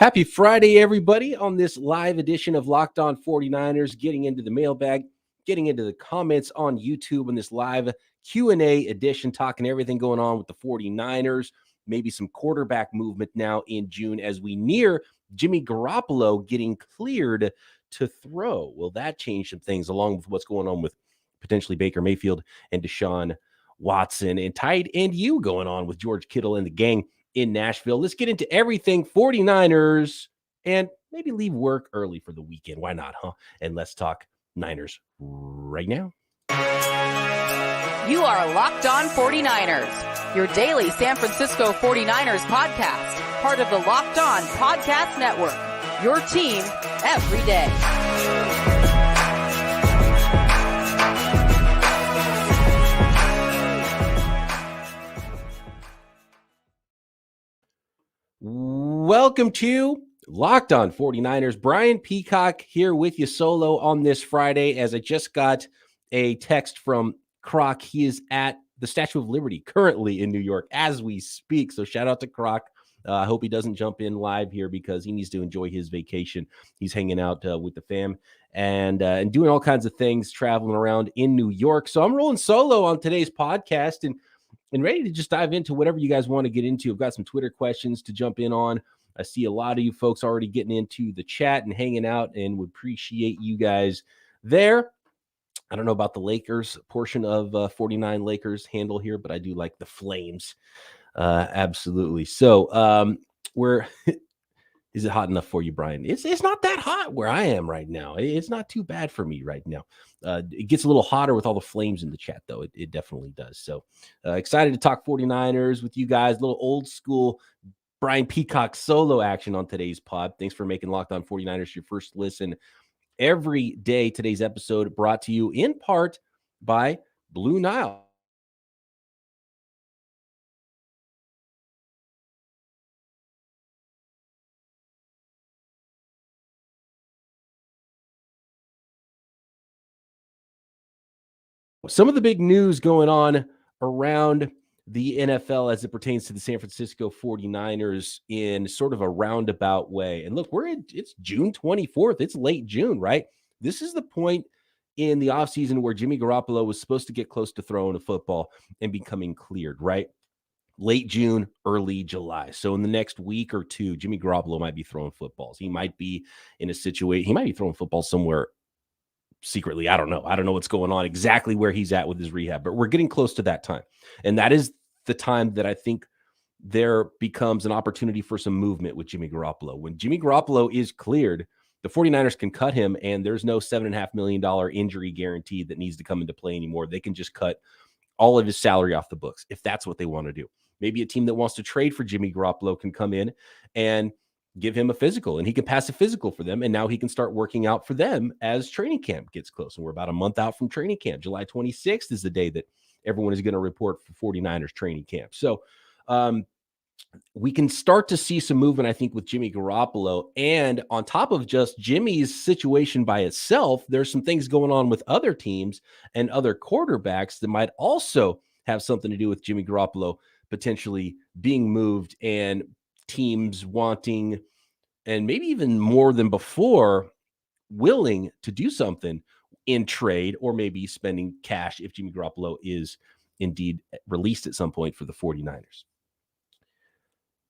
Happy Friday, everybody, on this live edition of Locked On 49ers, getting into the mailbag, getting into the comments on YouTube in this live Q&A edition, talking everything going on with the 49ers, maybe some quarterback movement now in June as we near Jimmy Garoppolo getting cleared to throw. Will that change some things along with what's going on with potentially Baker Mayfield and Deshaun Watson and tight end you going on with George Kittle and the gang in Nashville? Let's get into everything 49ers and maybe leave work early for the weekend. Why not, huh? And let's talk Niners right now. You are Locked On 49ers, your daily San Francisco 49ers podcast, part of the Locked On Podcast Network, your team every day. Welcome to Locked On 49ers. Brian Peacock here with you solo on this Friday as I just got a text from Croc. He is at the Statue of Liberty currently in New York as we speak. So shout out to Croc. I hope he doesn't jump in live here because he needs to enjoy his vacation. He's hanging out with the fam and doing all kinds of things, traveling around in New York. So I'm rolling solo on today's podcast and ready to just dive into whatever you guys want to get into. I've got some Twitter questions to jump in on. I see a lot of you folks already getting into the chat and hanging out and would appreciate you guys there. I don't know about the Lakers portion of 49 Lakers handle here, but I do like the Flames. Absolutely. So is it hot enough for you, Brian? It's not that hot where I am right now. It's not too bad for me right now. It gets a little hotter with all the flames in the chat, though. It definitely does. So excited to talk 49ers with you guys. A little old school Brian Peacock solo action on today's pod. Thanks for making Locked On 49ers your first listen every day. Today's episode brought to you in part by Blue Nile. Some of the big news going on around the NFL as it pertains to the San Francisco 49ers in sort of a roundabout way. And look, it's June 24th. It's late June, right? This is the point in the offseason where Jimmy Garoppolo was supposed to get close to throwing a football and becoming cleared, right? Late June, early July. So in the next week or two, Jimmy Garoppolo might be throwing footballs. He might be in a situation, he might be throwing football somewhere secretly. I don't know what's going on exactly where he's at with his rehab, but we're getting close to that time. And that is the time that I think there becomes an opportunity for some movement with Jimmy Garoppolo. When Jimmy Garoppolo is cleared, the 49ers can cut him and there's no $7.5 million injury guarantee that needs to come into play anymore. They can just cut all of his salary off the books if that's what they want to do. Maybe a team that wants to trade for Jimmy Garoppolo can come in and give him a physical and he can pass a physical for them. And now he can start working out for them as training camp gets close. And we're about a month out from training camp. July 26th is the day that everyone is going to report for 49ers training camp. So we can start to see some movement, I think, with Jimmy Garoppolo. And on top of just Jimmy's situation by itself, there's some things going on with other teams and other quarterbacks that might also have something to do with Jimmy Garoppolo potentially being moved and teams wanting, and maybe even more than before, willing to do something in trade or maybe spending cash if Jimmy Garoppolo is indeed released at some point for the 49ers.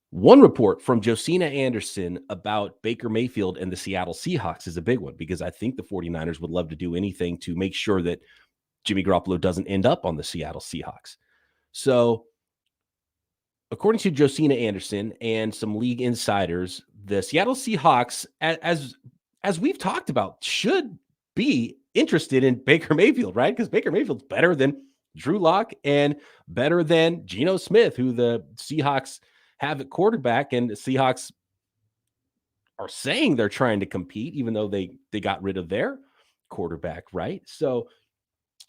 One report from Josina Anderson about Baker Mayfield and the Seattle Seahawks is a big one because I think the 49ers would love to do anything to make sure that Jimmy Garoppolo doesn't end up on the Seattle Seahawks. So according to Josina Anderson and some league insiders, the Seattle Seahawks, as we've talked about, should be interested in Baker Mayfield, right? Because Baker Mayfield's better than Drew Lock and better than Geno Smith, who the Seahawks have at quarterback. And the Seahawks are saying they're trying to compete, even though they got rid of their quarterback, right? So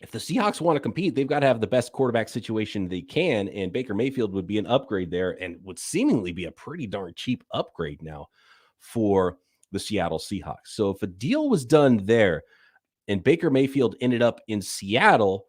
if the Seahawks want to compete, they've got to have the best quarterback situation they can, and Baker Mayfield would be an upgrade there and would seemingly be a pretty darn cheap upgrade now for the Seattle Seahawks. So if a deal was done there and Baker Mayfield ended up in Seattle,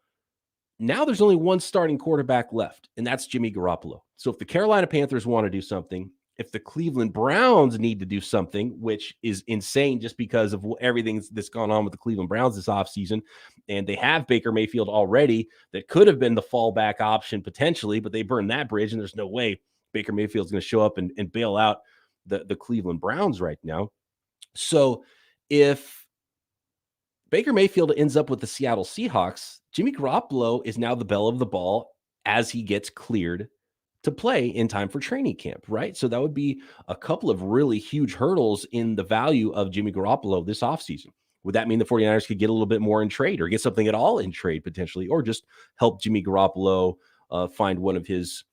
now there's only one starting quarterback left, and that's Jimmy Garoppolo. So if the Carolina Panthers want to do something, if the Cleveland Browns need to do something, which is insane just because of everything that's gone on with the Cleveland Browns this offseason, and they have Baker Mayfield already that could have been the fallback option potentially, but they burned that bridge, and there's no way Baker Mayfield's going to show up and bail out the Cleveland Browns right now. So if Baker Mayfield ends up with the Seattle Seahawks, Jimmy Garoppolo is now the belle of the ball as he gets cleared to play in time for training camp, right? So that would be a couple of really huge hurdles in the value of Jimmy Garoppolo this offseason. Would that mean the 49ers could get a little bit more in trade or get something at all in trade potentially, or just help Jimmy Garoppolo find one of his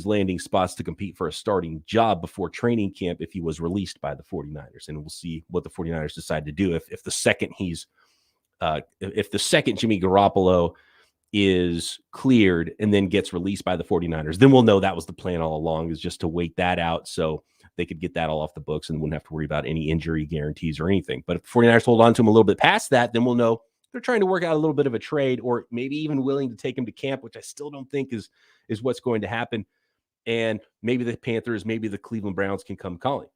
landing spots to compete for a starting job before training camp if he was released by the 49ers? And we'll see what the 49ers decide to do if the second Jimmy Garoppolo is cleared and then gets released by the 49ers, then we'll know that was the plan all along, is just to wait that out so they could get that all off the books and wouldn't have to worry about any injury guarantees or anything. But if the 49ers hold on to him a little bit past that, then we'll know they're trying to work out a little bit of a trade, or maybe even willing to take him to camp, which I still don't think is what's going to happen. And maybe the Panthers, maybe the Cleveland Browns can come calling.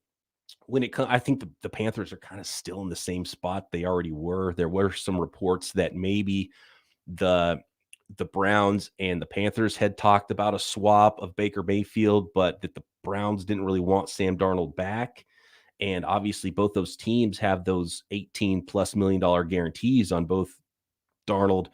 I think the Panthers are kind of still in the same spot they already were. There were some reports that maybe the Browns and the Panthers had talked about a swap of Baker Mayfield, but that the Browns didn't really want Sam Darnold back. And obviously both those teams have those $18+ million guarantees on both Darnold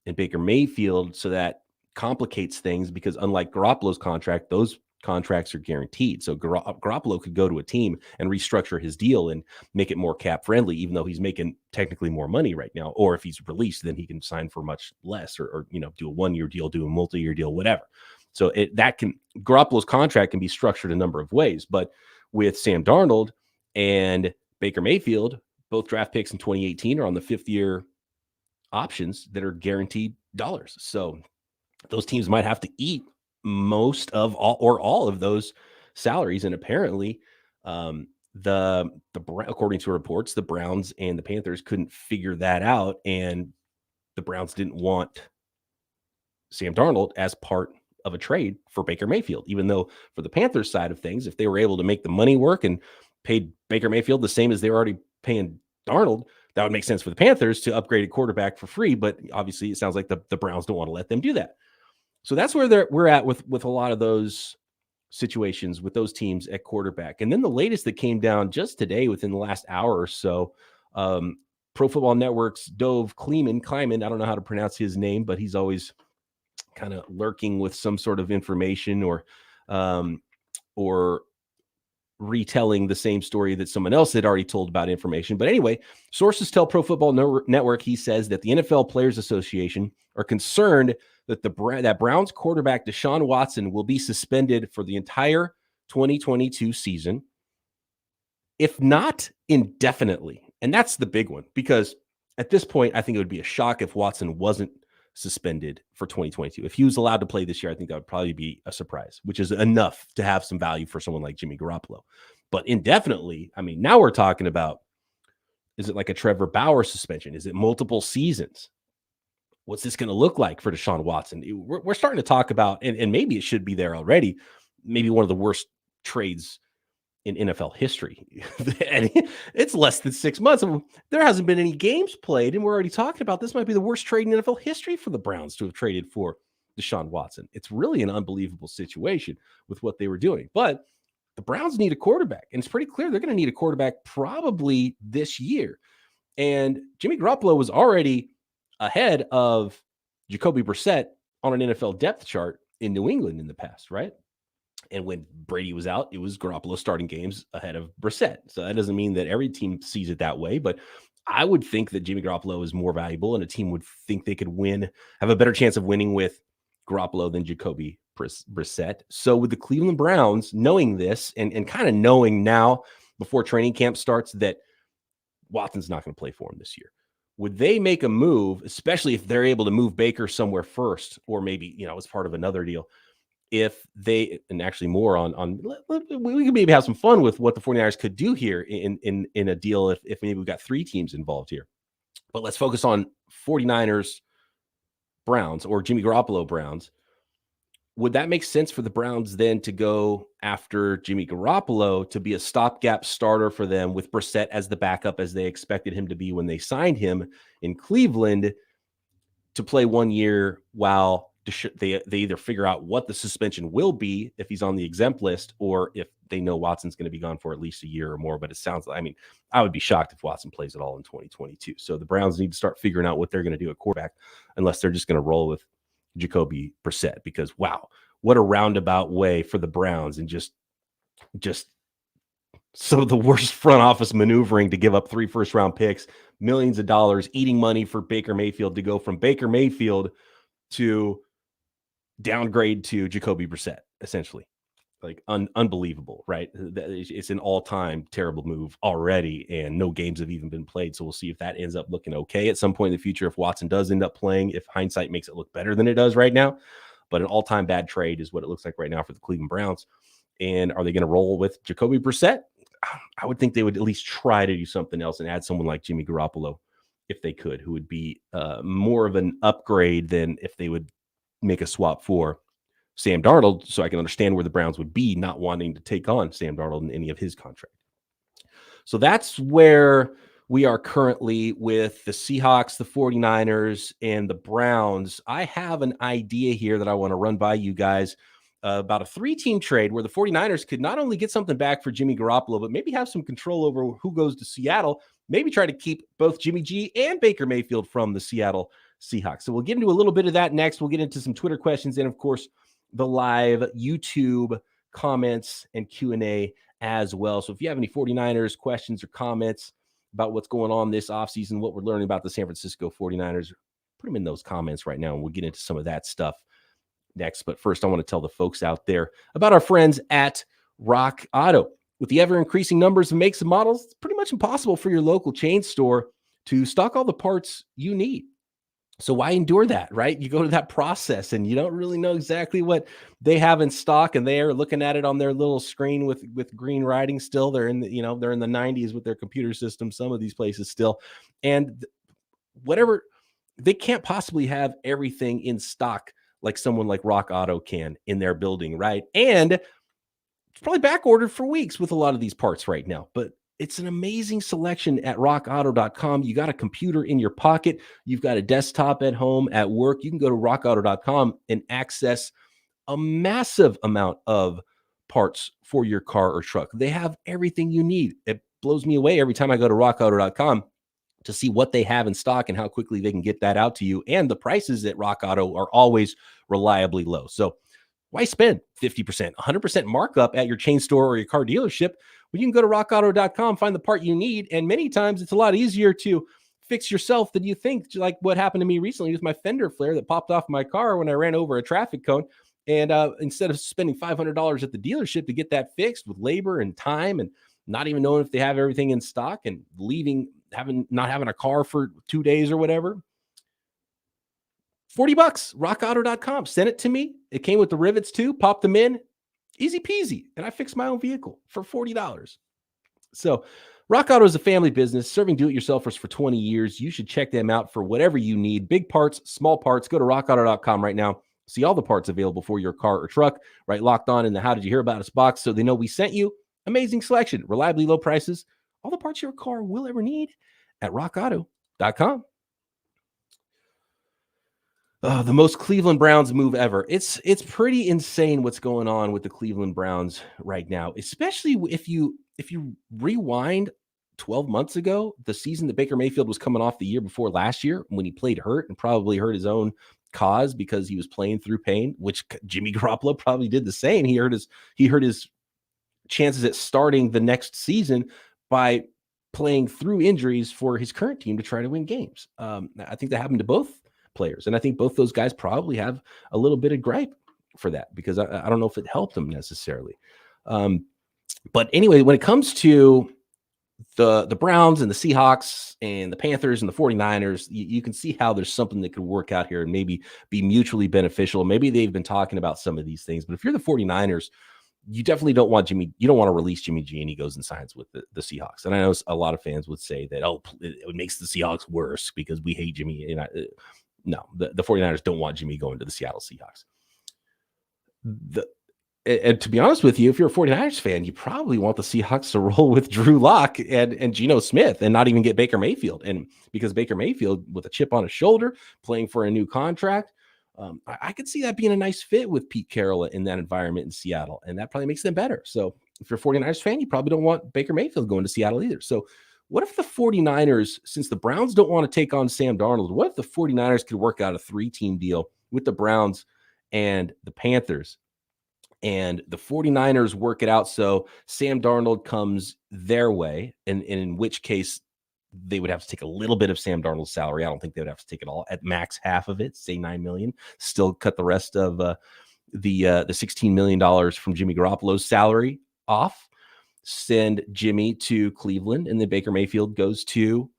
and Baker Mayfield. So that complicates things, because unlike Garoppolo's contract, those contracts are guaranteed. So Garoppolo could go to a team and restructure his deal and make it more cap friendly, even though he's making technically more money right now. Or if he's released, then he can sign for much less, or do a 1-year deal, do a multi-year deal, whatever. So Garoppolo's contract can be structured a number of ways. But with Sam Darnold and Baker Mayfield, both draft picks in 2018 are on the 5th-year options that are guaranteed dollars. So those teams might have to eat most of all of those salaries. And apparently according to reports, the Browns and the Panthers couldn't figure that out, and the Browns didn't want Sam Darnold as part of a trade for Baker Mayfield, even though for the Panthers side of things, if they were able to make the money work and paid Baker Mayfield the same as they were already paying Darnold, that would make sense for the Panthers to upgrade a quarterback for free. But obviously it sounds like the Browns don't want to let them do that. So that's where we're at with a lot of those situations with those teams at quarterback. And then the latest that came down just today within the last hour or so, Pro Football Network's Dove Kleiman, I don't know how to pronounce his name, but he's always kind of lurking with some sort of information or retelling the same story that someone else had already told about information. But anyway, sources tell Pro Football Network, he says that the NFL Players Association are concerned that that Browns quarterback Deshaun Watson will be suspended for the entire 2022 season, if not indefinitely. And that's the big one, because at this point, I think it would be a shock if Watson wasn't suspended for 2022. If he was allowed to play this year, I think that would probably be a surprise, which is enough to have some value for someone like Jimmy Garoppolo. But indefinitely, I mean, now we're talking about, is it like a Trevor Bauer suspension? Is it multiple seasons? What's this going to look like for Deshaun Watson? We're starting to talk about, and maybe it should be there already, maybe one of the worst trades in NFL history. And it's less than 6 months. There hasn't been any games played, and we're already talking about this might be the worst trade in NFL history for the Browns to have traded for Deshaun Watson. It's really an unbelievable situation with what they were doing. But the Browns need a quarterback, and it's pretty clear they're going to need a quarterback probably this year. And Jimmy Garoppolo was already ahead of Jacoby Brissett on an NFL depth chart in New England in the past, right? And when Brady was out, it was Garoppolo starting games ahead of Brissett. So that doesn't mean that every team sees it that way, but I would think that Jimmy Garoppolo is more valuable, and a team would think they could have a better chance of winning with Garoppolo than Jacoby Brissett. So with the Cleveland Browns knowing this and kind of knowing now before training camp starts that Watson's not going to play for him this year, would they make a move, especially if they're able to move Baker somewhere first, or maybe, as part of another deal, if they, and actually more we could maybe have some fun with what the 49ers could do here in a deal if maybe we've got 3 teams involved here. But let's focus on 49ers Browns, or Jimmy Garoppolo Browns. would that make sense for the Browns then to go after Jimmy Garoppolo to be a stopgap starter for them with Brissett as the backup as they expected him to be when they signed him in Cleveland to play 1 year while they either figure out what the suspension will be if he's on the exempt list or if they know Watson's going to be gone for at least a year or more. But it sounds like, I mean, I would be shocked if Watson plays at all in 2022. So the Browns need to start figuring out what they're going to do at quarterback unless they're just going to roll with Jacoby Brissett, because wow, what a roundabout way for the Browns and just some of the worst front office maneuvering to give up 3 first-round picks, millions of dollars, eating money for Baker Mayfield to go from Baker Mayfield to downgrade to Jacoby Brissett, essentially. Like unbelievable, right? It's an all-time terrible move already, and no games have even been played. So we'll see if that ends up looking okay at some point in the future. If Watson does end up playing, if hindsight makes it look better than it does right now, but an all-time bad trade is what it looks like right now for the Cleveland Browns. And are they going to roll with Jacoby Brissett? I would think they would at least try to do something else and add someone like Jimmy Garoppolo if they could, who would be more of an upgrade than if they would make a swap for Sam Darnold, so I can understand where the Browns would be not wanting to take on Sam Darnold in any of his contract. So that's where we are currently with the Seahawks, the 49ers, and the Browns. I have an idea here that I want to run by you guys about a 3-team trade where the 49ers could not only get something back for Jimmy Garoppolo, but maybe have some control over who goes to Seattle, maybe try to keep both Jimmy G and Baker Mayfield from the Seattle Seahawks. So we'll get into a little bit of that next. We'll get into some Twitter questions and, of course, the live YouTube comments and Q&A as well. So if you have any 49ers questions or comments about what's going on this offseason, what we're learning about the San Francisco 49ers, put them in those comments right now, and we'll get into some of that stuff next. But first, I want to tell the folks out there about our friends at Rock Auto. With the ever-increasing numbers of makes and models, it's pretty much impossible for your local chain store to stock all the parts you need. So why endure that, right? You go to that process and you don't really know exactly what they have in stock, and they are looking at it on their little screen with green writing still. They're in the 90s with their computer system, some of these places still. And whatever, they can't possibly have everything in stock like someone like Rock Auto can in their building, right? And it's probably back ordered for weeks with a lot of these parts right now, but it's an amazing selection at rockauto.com. You got a computer in your pocket. You've got a desktop at home, at work. You can go to rockauto.com and access a massive amount of parts for your car or truck. They have everything you need. It blows me away every time I go to rockauto.com to see what they have in stock and how quickly they can get that out to you. And the prices at Rock Auto are always reliably low. So why spend 50%, 100% markup at your chain store or your car dealership when you can go to rockauto.com, find the part you need, and many times it's a lot easier to fix yourself than you think, like what happened to me recently with my fender flare that popped off my car when I ran over a traffic cone. And instead of spending $500 at the dealership to get that fixed with labor and time and not even knowing if they have everything in stock and not having a car for 2 days or whatever, $40, rockauto.com. Send it to me. It came with the rivets too. Pop them in. Easy peasy. And I fixed my own vehicle for $40. So Rock Auto is a family business serving do-it-yourselfers for 20 years. You should check them out for whatever you need. Big parts, small parts. Go to rockauto.com right now. See all the parts available for your car or truck. Right, locked on in the How Did You Hear About Us box so they know we sent you. Amazing selection, reliably low prices. All the parts your car will ever need at rockauto.com. The most Cleveland Browns move ever. It's pretty insane what's going on with the Cleveland Browns right now, especially if you rewind 12 months ago, the season that Baker Mayfield was coming off the year before last year when he played hurt and probably hurt his own cause because he was playing through pain, which Jimmy Garoppolo probably did the same. He hurt his chances at starting the next season by playing through injuries for his current team to try to win games. I think that happened to both players. And I think both those guys probably have a little bit of gripe for that because I don't know if it helped them necessarily. But anyway, when it comes to the Browns and the Seahawks and the Panthers and the 49ers, you can see how there's something that could work out here and maybe be mutually beneficial. Maybe they've been talking about some of these things, but if you're the 49ers, you definitely don't want you don't want to release Jimmy G and he goes and signs with the Seahawks. And I know a lot of fans would say that, it makes the Seahawks worse because we hate Jimmy. And no, the 49ers don't want Jimmy going to the Seattle Seahawks. And to be honest with you, if you're a 49ers fan, you probably want the Seahawks to roll with Drew Lock and Geno Smith and not even get Baker Mayfield. And because Baker Mayfield, with a chip on his shoulder, playing for a new contract, I could see that being a nice fit with Pete Carroll in that environment in Seattle. And that probably makes them better. So if you're a 49ers fan, you probably don't want Baker Mayfield going to Seattle either. So what if the 49ers, since the Browns don't want to take on Sam Darnold, what if the 49ers could work out a 3-team deal with the Browns and the Panthers? And the 49ers work it out so Sam Darnold comes their way, and in which case they would have to take a little bit of Sam Darnold's salary. I don't think they would have to take it all. At max, half of it, say $9 million. Still cut the rest of the $16 million from Jimmy Garoppolo's salary off. Send Jimmy to Cleveland, and then Baker Mayfield goes to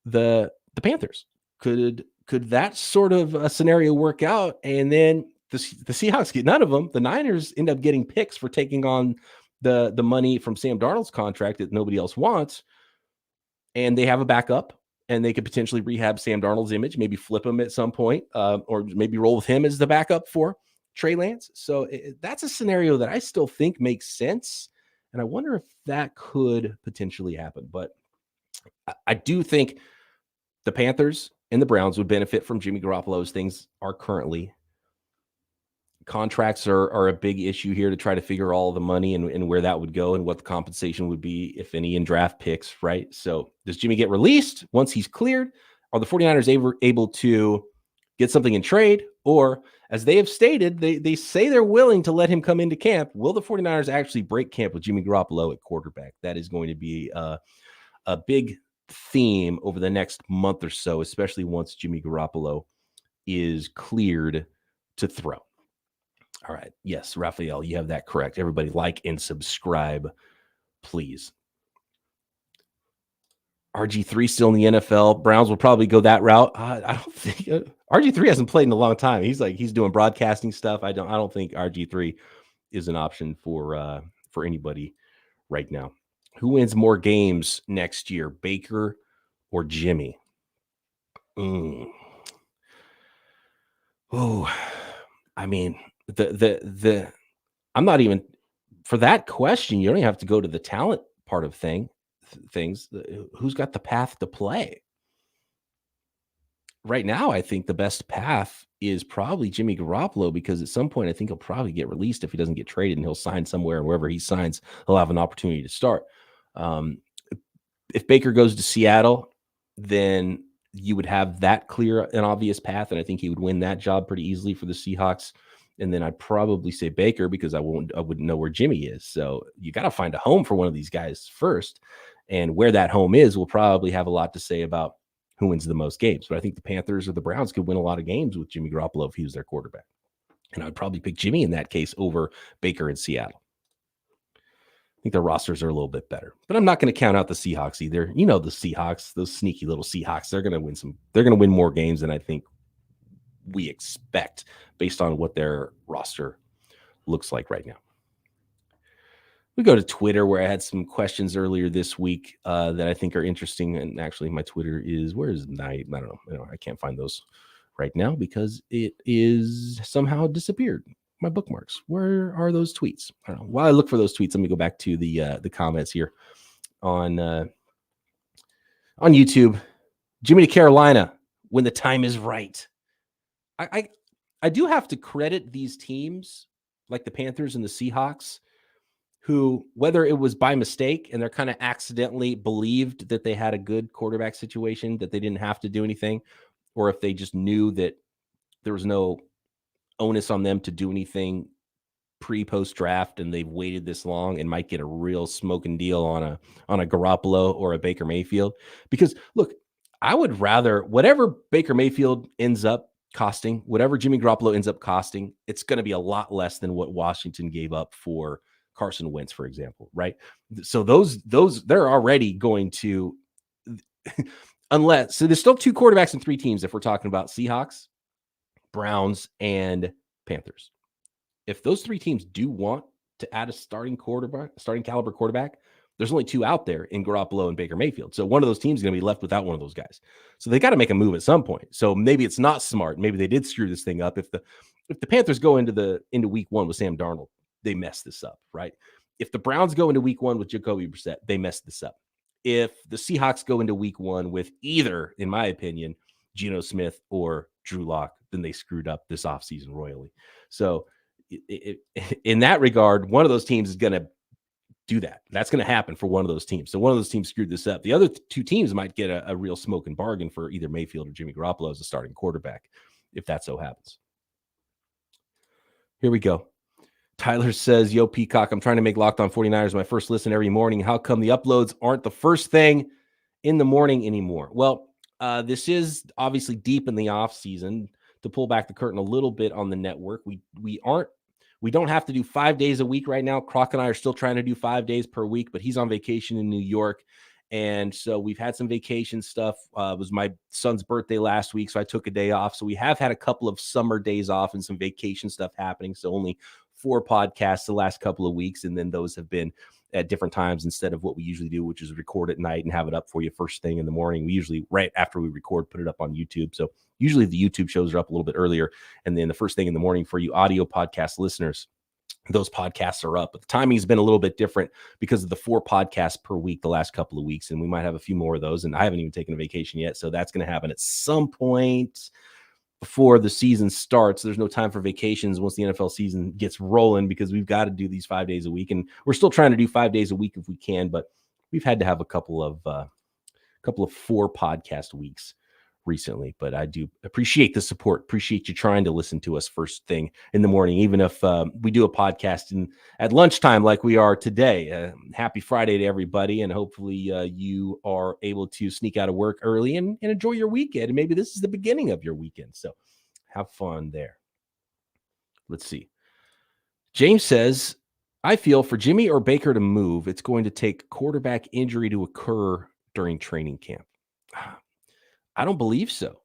the Panthers. Could that sort of a scenario work out? And then the Seahawks get none of them. The Niners end up getting picks for taking on the money from Sam Darnold's contract that nobody else wants. And they have a backup, and they could potentially rehab Sam Darnold's image, maybe flip him at some point, or maybe roll with him as the backup for Trey Lance. So that's a scenario that I still think makes sense. And I wonder if that could potentially happen. But I do think the Panthers and the Browns would benefit from Jimmy Garoppolo as things are currently. Contracts are a big issue here to try to figure all the money and where that would go and what the compensation would be, if any, in draft picks, right? So does Jimmy get released once he's cleared? Are the 49ers able to get something in trade? Or, as they have stated, they say they're willing to let him come into camp. Will the 49ers actually break camp with Jimmy Garoppolo at quarterback? That is going to be a big theme over the next month or so, especially once Jimmy Garoppolo is cleared to throw. All right. Yes, Raphael, you have that correct. Everybody like and subscribe, please. RG3 still in the NFL. Browns will probably go that route. I don't think RG3 hasn't played in a long time. He's doing broadcasting stuff. I don't think RG3 is an option for anybody right now. Who wins more games next year, Baker or Jimmy? Oh, I mean, I'm not even for that question. You don't even have to go to the talent part of things. Who's got the path to play right now? I think the best path is probably Jimmy Garoppolo, because at some point I think he'll probably get released if he doesn't get traded, and he'll sign somewhere, and wherever he signs, he'll have an opportunity to start. If Baker goes to Seattle, then you would have that clear and obvious path, and I think he would win that job pretty easily for the Seahawks. And then I'd probably say Baker, because I wouldn't know where Jimmy is. So you got to find a home for one of these guys first. And where that home is will probably have a lot to say about who wins the most games. But I think the Panthers or the Browns could win a lot of games with Jimmy Garoppolo if he was their quarterback. And I'd probably pick Jimmy in that case over Baker in Seattle. I think their rosters are a little bit better. But I'm not going to count out the Seahawks either. You know, the Seahawks, those sneaky little Seahawks, they're going to win more games than I think we expect based on what their roster looks like right now. We go to Twitter, where I had some questions earlier this week that I think are interesting. And actually, my Twitter is, where is I don't know. I can't find those right now because it is somehow disappeared. My bookmarks. Where are those tweets? I don't know. While I look for those tweets, let me go back to the comments here on YouTube. Jimmy to Carolina when the time is right. I do have to credit these teams like the Panthers and the Seahawks, who, whether it was by mistake and they're kind of accidentally believed that they had a good quarterback situation, that they didn't have to do anything, or if they just knew that there was no onus on them to do anything pre-post draft, and they've waited this long and might get a real smoking deal on a Garoppolo or a Baker Mayfield. Because look, I would rather, whatever Baker Mayfield ends up costing, whatever Jimmy Garoppolo ends up costing, it's going to be a lot less than what Washington gave up for Carson Wentz, for example, right? So those they're already going to, so there's still 2 quarterbacks and 3 teams if we're talking about Seahawks, Browns, and Panthers. If those 3 teams do want to add a starting caliber quarterback, there's only 2 out there in Garoppolo and Baker Mayfield. So one of those teams is going to be left without one of those guys. So they got to make a move at some point. So maybe it's not smart. Maybe they did screw this thing up. if the Panthers go into week 1 with Sam Darnold, they mess this up, right? If the Browns go into week 1 with Jacoby Brissett, they mess this up. If the Seahawks go into week 1 with either, in my opinion, Geno Smith or Drew Lock, then they screwed up this offseason royally. So in that regard, one of those teams is going to do that. That's going to happen for one of those teams. So one of those teams screwed this up. The other two teams might get a real smoking bargain for either Mayfield or Jimmy Garoppolo as a starting quarterback, if that so happens. Here we go. Tyler says, yo, Peacock, I'm trying to make Locked On 49ers my first listen every morning. How come the uploads aren't the first thing in the morning anymore? Well, this is obviously deep in the off season. To pull back the curtain a little bit on the network, we don't have to do 5 days a week right now. Croc and I are still trying to do 5 days per week, but he's on vacation in New York. And so we've had some vacation stuff. It was my son's birthday last week, so I took a day off. So we have had a couple of summer days off and some vacation stuff happening. So only 4 podcasts the last couple of weeks. And then those have been at different times instead of what we usually do, which is record at night and have it up for you first thing in the morning. We usually, right after we record, put it up on YouTube. So usually the YouTube shows are up a little bit earlier. And then the first thing in the morning for you audio podcast listeners, those podcasts are up. But the timing's been a little bit different because of the 4 podcasts per week the last couple of weeks. And we might have a few more of those. And I haven't even taken a vacation yet. So that's going to happen at some point before the season starts. There's no time for vacations once the NFL season gets rolling because we've got to do these 5 days a week. And we're still trying to do 5 days a week if we can, but we've had to have a couple of 4 podcast weeks recently. But I do appreciate the support. Appreciate you trying to listen to us first thing in the morning, even if we do a podcast at lunchtime like we are today. Happy Friday to everybody, and hopefully you are able to sneak out of work early and enjoy your weekend. And maybe this is the beginning of your weekend, so have fun there. Let's see. James says, I feel for Jimmy or Baker to move, it's going to take quarterback injury to occur during training camp. I don't believe so.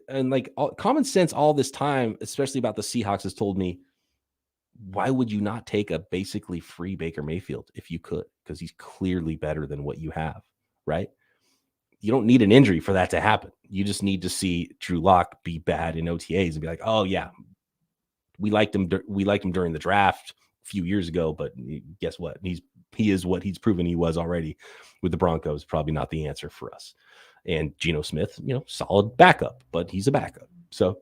And like common sense all this time, especially about the Seahawks, has told me, why would you not take a basically free Baker Mayfield if you could? Because he's clearly better than what you have, right? You don't need an injury for that to happen. You just need to see Drew Lock be bad in OTAs and be like, oh yeah, we liked him during the draft a few years ago, but guess what? He is what he's proven he was already with the Broncos. Probably not the answer for us. And Geno Smith, solid backup, but he's a backup. So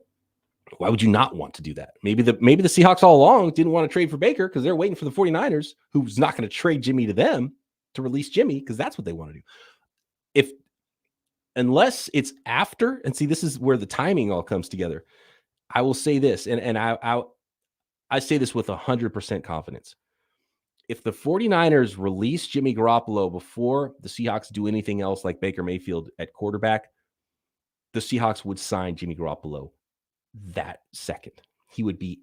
why would you not want to do that? Maybe the Seahawks all along didn't want to trade for Baker because they're waiting for the 49ers, who's not going to trade Jimmy to them to release Jimmy because that's what they want to do. Unless it's after, and see, this is where the timing all comes together. I will say this, and I say this with 100% confidence. If the 49ers release Jimmy Garoppolo before the Seahawks do anything else like Baker Mayfield at quarterback, the Seahawks would sign Jimmy Garoppolo that second. He would be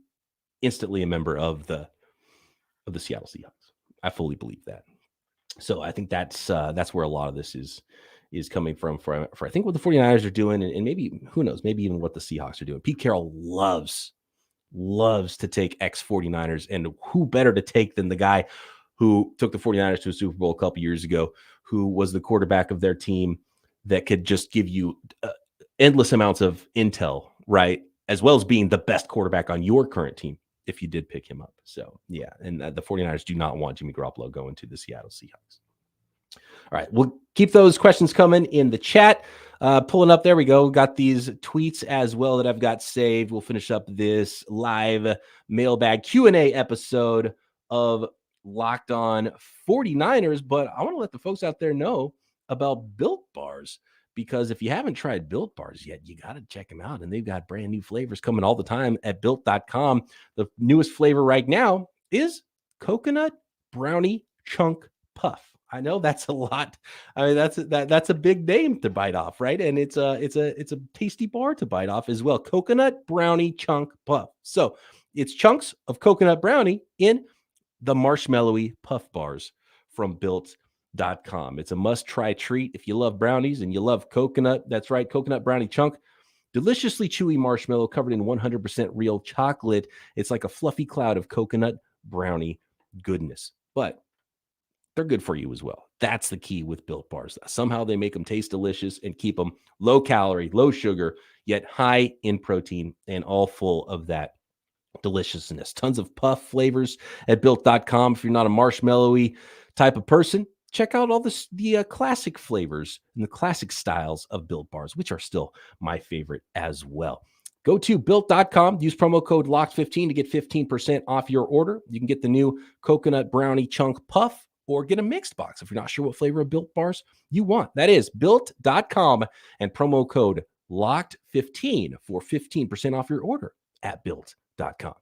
instantly a member of the Seattle Seahawks. I fully believe that. So I think that's where a lot of this is coming from for I think what the 49ers are doing, and maybe, who knows, maybe even what the Seahawks are doing. Pete Carroll loves to take ex-49ers, and who better to take than the guy who took the 49ers to a Super Bowl a couple years ago, who was the quarterback of their team that could just give you endless amounts of intel, right? As well as being the best quarterback on your current team if you did pick him up. So, yeah, and the 49ers do not want Jimmy Garoppolo going to the Seattle Seahawks. All right, we'll keep those questions coming in the chat. Pulling up, there we go. Got these tweets as well that I've got saved. We'll finish up this live mailbag Q&A episode of Locked On 49ers, but I want to let the folks out there know about Built Bars, because if you haven't tried Built Bars yet, you got to check them out, and they've got brand new flavors coming all the time at Built.com. The newest flavor right now is Coconut Brownie Chunk Puff. I know that's a lot. I mean, that's a big name to bite off, right? And it's a tasty bar to bite off as well. Coconut Brownie Chunk Puff. So it's chunks of coconut brownie in the marshmallowy puff bars from Built.com. It's a must-try treat if you love brownies and you love coconut. That's right, Coconut Brownie Chunk. Deliciously chewy marshmallow covered in 100% real chocolate. It's like a fluffy cloud of coconut brownie goodness. But they're good for you as well. That's the key with Built Bars. Somehow they make them taste delicious and keep them low calorie, low sugar, yet high in protein, and all full of that deliciousness. Tons of puff flavors at built.com. If you're not a marshmallowy type of person, check out all the classic flavors and the classic styles of Built Bars, which are still my favorite as well. Go to built.com, use promo code LOCKED15 to get 15% off your order. You can get the new coconut brownie chunk puff or get a mixed box if you're not sure what flavor of Built Bars you want. That is built.com and promo code LOCKED15 for 15% off your order at built.com.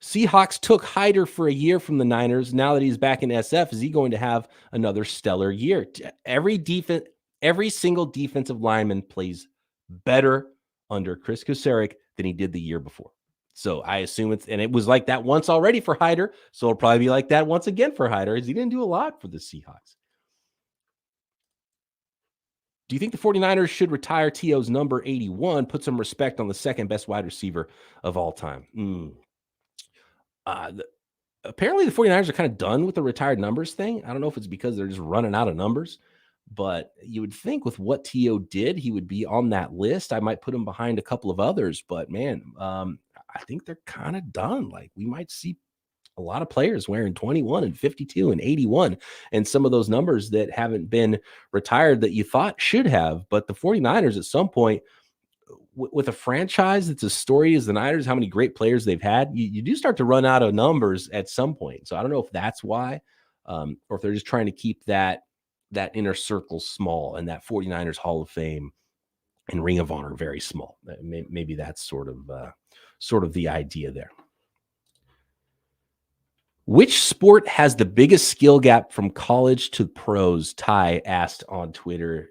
Seahawks took Hyder for a year from the Niners. Now that he's back in SF, is he going to have another stellar year? Every single defensive lineman plays better under Chris Kocurek than he did the year before. So I assume it was like that once already for Hyder. So it'll probably be like that once again for Hyder, as he didn't do a lot for the Seahawks. Do you think the 49ers should retire T.O.'s number 81, put some respect on the second best wide receiver of all time? Apparently the 49ers are kind of done with the retired numbers thing. I don't know if it's because they're just running out of numbers, but you would think with what T.O. did, he would be on that list. I might put him behind a couple of others, but man, I think they're kind of done. Like, we might see a lot of players wearing 21 and 52 and 81 and some of those numbers that haven't been retired that you thought should have. But the 49ers at some point, with a franchise that's as storied as the Niners, how many great players they've had, you do start to run out of numbers at some point. So I don't know if that's why, or if they're just trying to keep that inner circle small and that 49ers Hall of Fame and Ring of Honor very small. Maybe that's sort of the idea there. Which sport has the biggest skill gap from college to pros? Ty asked on Twitter.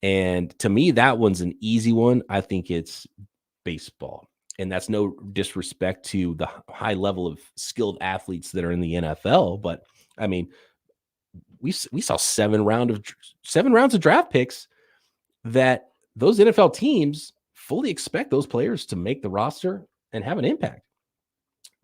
And to me, that one's an easy one. I think it's baseball. And that's no disrespect to the high level of skilled athletes that are in the NFL. But I mean, we saw 7 rounds of draft picks that those NFL teams fully expect those players to make the roster and have an impact.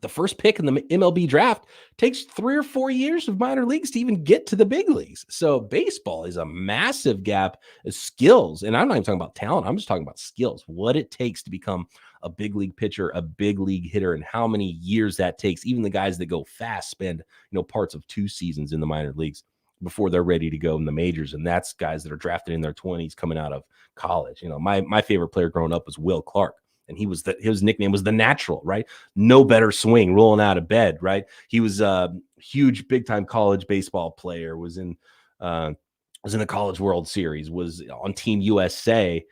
The first pick in the MLB draft takes 3 or 4 years of minor leagues to even get to the big leagues. So baseball is a massive gap of skills. And I'm not even talking about talent. I'm just talking about skills, what it takes to become a big league pitcher, a big league hitter, and how many years that takes. Even the guys that go fast spend, parts of 2 seasons in the minor leagues before they're ready to go in the majors. And that's guys that are drafted in their 20s coming out of college. My favorite player growing up was Will Clark. And his nickname was the Natural, right? No better swing, rolling out of bed, right? He was a huge, big-time college baseball player. Was in the College World Series. Was on Team USA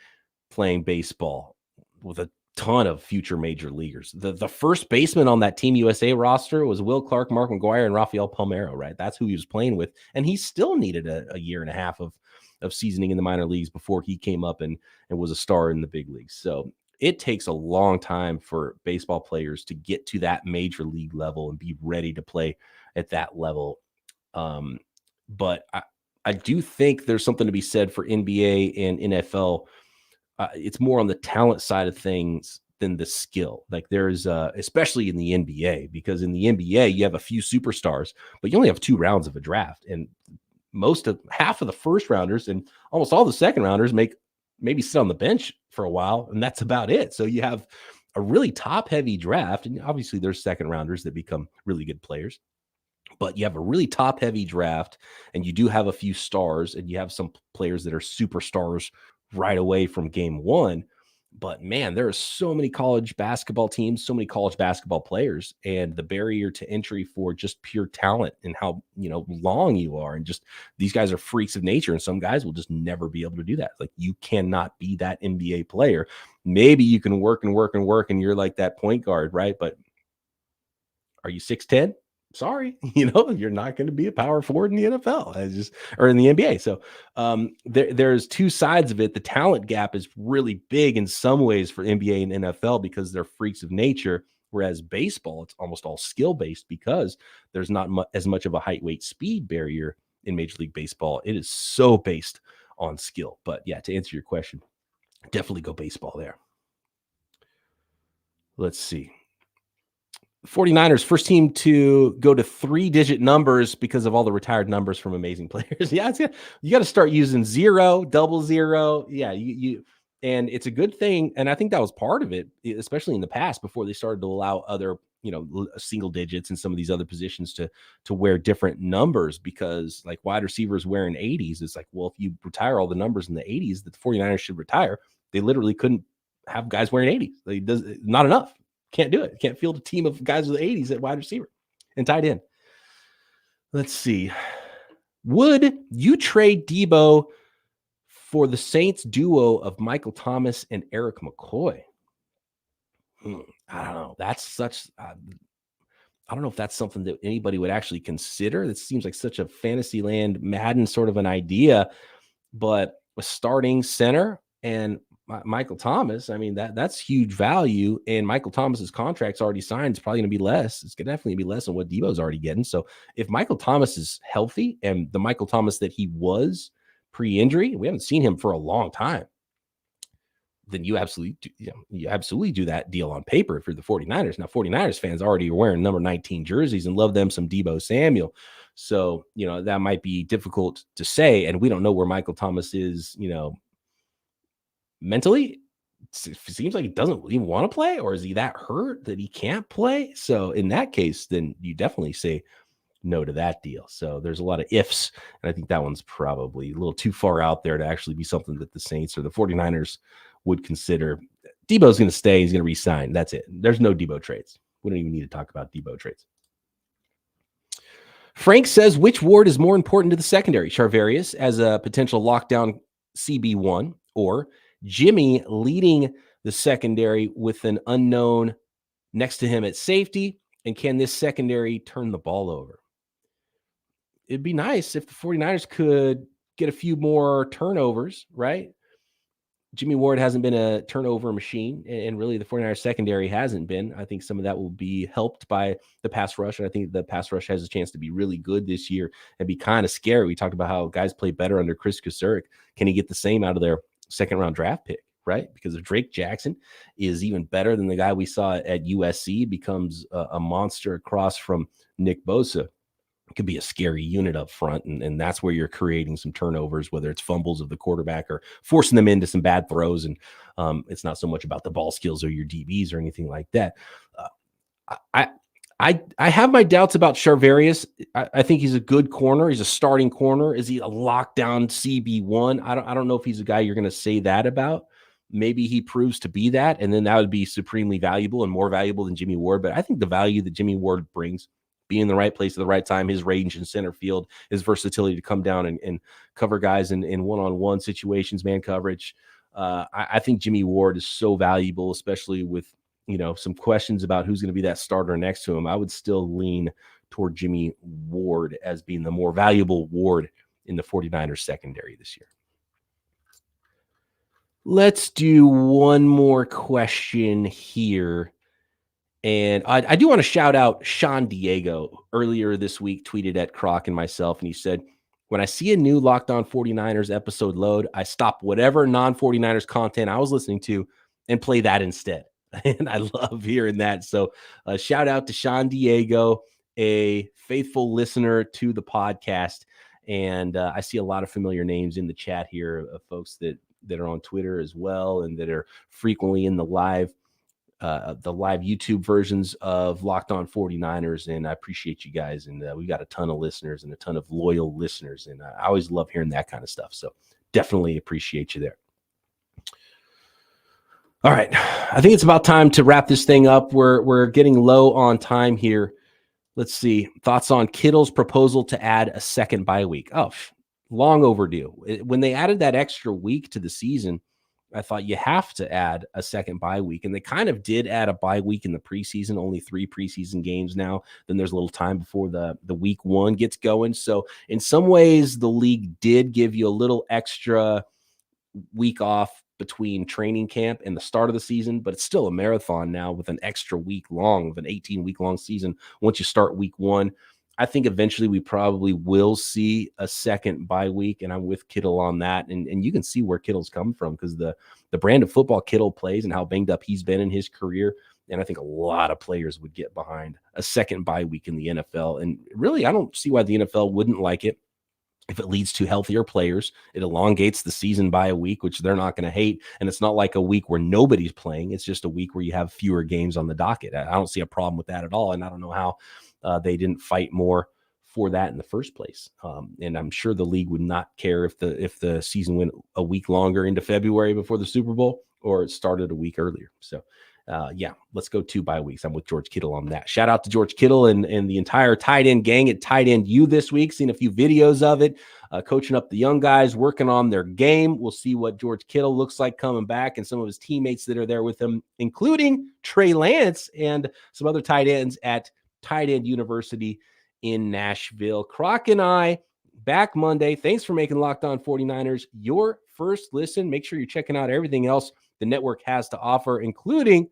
playing baseball with a ton of future major leaguers. The first baseman on that Team USA roster was Will Clark, Mark McGwire, and Rafael Palmeiro, right? That's who he was playing with, and he still needed a year and a half of seasoning in the minor leagues before he came up and was a star in the big leagues. So it takes a long time for baseball players to get to that major league level and be ready to play at that level. But I do think there's something to be said for NBA and NFL. It's more on the talent side of things than the skill. Like there's especially in the NBA, because in the NBA you have a few superstars, but you only have 2 rounds of a draft, and half of the first rounders and almost all the second rounders maybe sit on the bench for a while, and that's about it. So you have a really top-heavy draft, and obviously there's second rounders that become really good players, but you have a really top-heavy draft, and you do have a few stars, and you have some players that are superstars right away from game one. But man, there are so many college basketball teams, so many college basketball players, and the barrier to entry for just pure talent and how, long you are. And just these guys are freaks of nature. And some guys will just never be able to do that. Like, you cannot be that NBA player. Maybe you can work and work and work, and you're like that point guard, right? But are you 6'10"? Sorry, you're not going to be a power forward in the NFL or in the NBA. So there's 2 sides of it. The talent gap is really big in some ways for NBA and NFL because they're freaks of nature. Whereas baseball, it's almost all skill based because there's not as much of a height, weight, speed barrier in Major League Baseball. It is so based on skill. But yeah, to answer your question, definitely go baseball there. Let's see. 49ers, first team to go to 3-digit numbers because of all the retired numbers from amazing players. Yeah, you got to start using 0, 00. Yeah, And it's a good thing. And I think that was part of it, especially in the past before they started to allow other, single digits and some of these other positions to wear different numbers, because like wide receivers wearing 80s, it's like, well, if you retire all the numbers in the 80s that the 49ers should retire, they literally couldn't have guys wearing 80s. Not enough. Can't do it. Can't field a team of guys with 80s at wide receiver and tight end. Let's see. Would you trade Debo for the Saints duo of Michael Thomas and Eric McCoy? I don't know. That's such, I don't know if that's something that anybody would actually consider. It seems like such a Fantasyland Madden sort of an idea, but a starting center and Michael Thomas, I mean, that's huge value. And Michael Thomas's contract's already signed. It's probably going to be less. It's going to definitely be less than what Debo's already getting. So if Michael Thomas is healthy and the Michael Thomas that he was pre-injury, we haven't seen him for a long time, then you absolutely do that deal on paper for the 49ers. Now, 49ers fans already are wearing number 19 jerseys and love them some Debo Samuel. So, that might be difficult to say. And we don't know where Michael Thomas is, mentally. It seems like he doesn't even want to play, or is he that hurt that he can't play? So in that case, then you definitely say no to that deal. So there's a lot of ifs. And I think that one's probably a little too far out there to actually be something that the Saints or the 49ers would consider. Debo's going to stay. He's going to re-sign. That's it. There's no Debo trades. We don't even need to talk about Debo trades. Frank says, which Ward is more important to the secondary? Charvarius as a potential lockdown CB1, or Jimmy leading the secondary with an unknown next to him at safety? And can this secondary turn the ball over? It'd be nice if the 49ers could get a few more turnovers, right? Jimmy Ward hasn't been a turnover machine, and really the 49ers secondary hasn't been. I think some of that will be helped by the pass rush, and I think the pass rush has a chance to be really good this year and be kind of scary. We talked about how guys play better under Chris Kucerek. Can he get the same out of their second-round draft pick, right? Because if Drake Jackson is even better than the guy we saw at USC, becomes a monster across from Nick Bosa, it could be a scary unit up front, and that's where you're creating some turnovers, whether it's fumbles of the quarterback or forcing them into some bad throws. And it's not so much about the ball skills or your DBs or anything like that. I have my doubts about Charvarius. I think he's a good corner. He's a starting corner. Is he a lockdown CB1? I don't know if he's a guy you're going to say that about. Maybe he proves to be that, and then that would be supremely valuable and more valuable than Jimmy Ward. But I think the value that Jimmy Ward brings, being in the right place at the right time, his range in center field, his versatility to come down and cover guys in one-on-one situations, man coverage. I think Jimmy Ward is so valuable, especially with, some questions about who's going to be that starter next to him. I would still lean toward Jimmy Ward as being the more valuable Ward in the 49ers secondary this year. Let's do one more question here. And I do want to shout out Sean Diego. Earlier this week, tweeted at Croc and myself, and he said, when I see a new Locked On 49ers episode load, I stop whatever non-49ers content I was listening to and play that instead. And I love hearing that. So shout out to Sean Diego, a faithful listener to the podcast. And I see a lot of familiar names in the chat here of folks that are on Twitter as well, and that are frequently in the live YouTube versions of Locked On 49ers. And I appreciate you guys. And we got a ton of listeners and a ton of loyal listeners. And I always love hearing that kind of stuff. So definitely appreciate you there. All right. I think it's about time to wrap this thing up. We're getting low on time here. Let's see. Thoughts on Kittle's proposal to add a second bye week. Oh, long overdue. When they added that extra week to the season, I thought you have to add a second bye week. And they kind of did add a bye week in the preseason, only 3 preseason games now. Then there's a little time before the week 1 gets going. So in some ways, the league did give you a little extra week off between training camp and the start of the season, but it's still a marathon now with an extra week long, of an 18-week long season once you start week 1. I think eventually we probably will see a second bye week, and I'm with Kittle on that. And you can see where Kittle's come from, because the brand of football Kittle plays and how banged up he's been in his career. And I think a lot of players would get behind a second bye week in the NFL. And really, I don't see why the NFL wouldn't like it. If it leads to healthier players, it elongates the season by a week, which they're not going to hate. And it's not like a week where nobody's playing. It's just a week where you have fewer games on the docket. I don't see a problem with that at all. And I don't know how they didn't fight more for that in the first place. And I'm sure the league would not care if the season went a week longer into February before the Super Bowl or it started a week earlier. So let's go 2 bye weeks. I'm with George Kittle on that. Shout out to George Kittle and the entire tight end gang at Tight End U this week. Seen a few videos of it, coaching up the young guys, working on their game. We'll see what George Kittle looks like coming back and some of his teammates that are there with him, including Trey Lance and some other tight ends at Tight End University in Nashville. Croc and I back Monday. Thanks for making Locked On 49ers your first listen. Make sure you're checking out everything else the network has to offer, including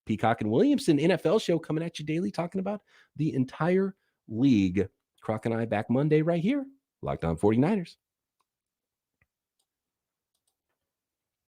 Peacock and Williamson NFL show coming at you daily, talking about the entire league. Croc and I back Monday right here, Locked On 49ers.